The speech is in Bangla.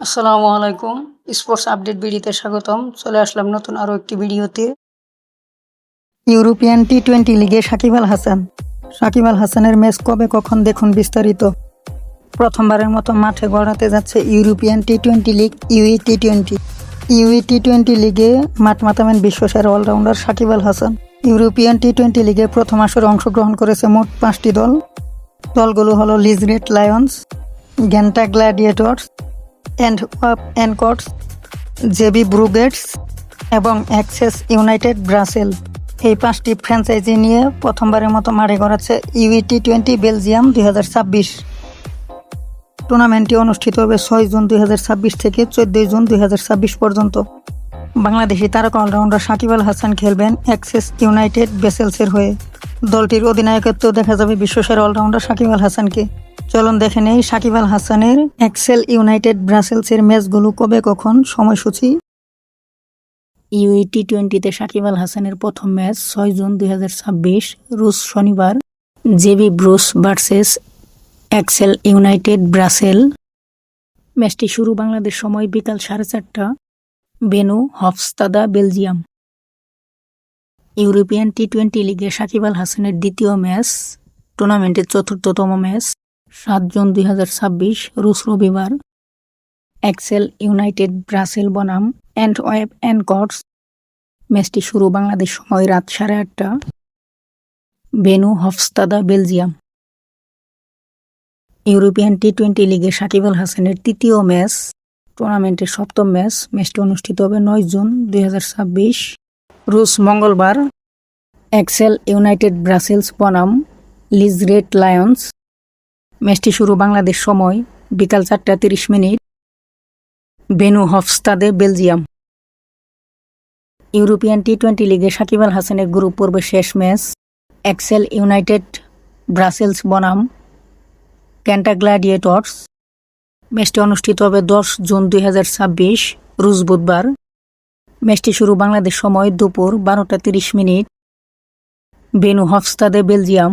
আসসালামু আলাইকুম। স্পোর্টস আপডেট ভিডিওতে স্বাগতম। চলে আসলাম নতুন আরও একটি ভিডিওতে। ইউরোপিয়ান টি-20 লিগে সাকিব আল হাসান। সাকিব আল হাসানের ম্যাচ কবে কখন দেখুন বিস্তারিত। প্রথমবারের মতো মাঠে গড়াতে যাচ্ছে ইউরোপিয়ান টি-20 লিগ ইউই টি-20। ইউই টি-20 লিগে মাঠ মাতাবেন বিশ্বসেরা অলরাউন্ডার সাকিব আল হাসান। ইউরোপিয়ান টি-20 লিগে প্রথম আসরে অংশগ্রহণ করেছে মোট 5টি দল। দলগুলো হলো লিজ রেড লায়ন্স, গ্যান্টা গ্ল্যাডিয়েটর্স, এনকর্টস, জেবি ব্রুগেটস এবং অ্যাক্সেস ইউনাইটেড ব্রাসেল। এই 5টি ফ্র্যাঞ্চাইজি নিয়ে প্রথমবারের মতো মাঠে গড়াচ্ছে ইউই টি-20 বেলজিয়াম 2026। টুর্নামেন্টটি অনুষ্ঠিত হবে 6 জুন 2026 থেকে 14 জুন 2026 পর্যন্ত। বাংলাদেশি তারকা অলরাউন্ডার সাকিব আল হাসান খেলবেন অ্যাক্সেস ইউনাইটেড ব্রাসেলসের হয়ে। দলটির অধিনায়কত্ব দেখা যাবে বিশ্বসেরা অলরাউন্ডার সাকিব আল হাসানকে। চলুন দেখে নেই সাকিব আল হাসানের অ্যাক্সেল ইউনাইটেড ব্রাসেলসের ম্যাচগুলো কবে কখন, সময়সূচি। ইউই টি-20তে সাকিব আল হাসানের প্রথম ম্যাচ 6 জুন 2026 রোজ শনিবার, জেবি ব্রুস ভার্সেস অ্যাক্সেল ইউনাইটেড ব্রাসেল। ম্যাচটি শুরু বাংলাদেশ সময় বিকাল 4:30, বেনু হফস্তাদা, বেলজিয়াম। ইউরোপিয়ান টি-20 লিগে সাকিব আল হাসানের দ্বিতীয় ম্যাচ, টুর্নামেন্টের চতুর্থতম ম্যাচ, 7 জুন 2026 রোজ রবিবার, অ্যাক্সেল ইউনাইটেড ব্রাসেল বনাম এনকর্টস। ম্যাচটি শুরু বাংলাদেশ সময় রাত 8:30, বেনু হফস্তাদা, বেলজিয়াম। ইউরোপিয়ান টি-20 লিগে সাকিব আল হাসানের তৃতীয় ম্যাচ, টুর্নামেন্টের সপ্তম ম্যাচ। ম্যাচটি অনুষ্ঠিত হবে 9 জুন 2026 রোজ মঙ্গলবার, অ্যাক্সেল ইউনাইটেড ব্রাসেলস বনাম লিজ রেড লায়ন্স। ম্যাচটি শুরু বাংলাদেশ সময় বিকাল 4:30, বেনু হফস্তাদে, বেলজিয়াম। ইউরোপিয়ান টি-20 লিগে সাকিব আল হাসানের গ্রুপ পর্বের শেষ ম্যাচ, অ্যাক্সেল ইউনাইটেড ব্রাসেলস বনাম গ্যান্টা গ্ল্যাডিয়েটর্স। ম্যাচটি অনুষ্ঠিত হবে 10 জুন 2026 রোজ বুধবার। ম্যাচটি শুরু বাংলাদেশ সময় দুপুর 12:30, বেনু হফস্তাদে, বেলজিয়াম।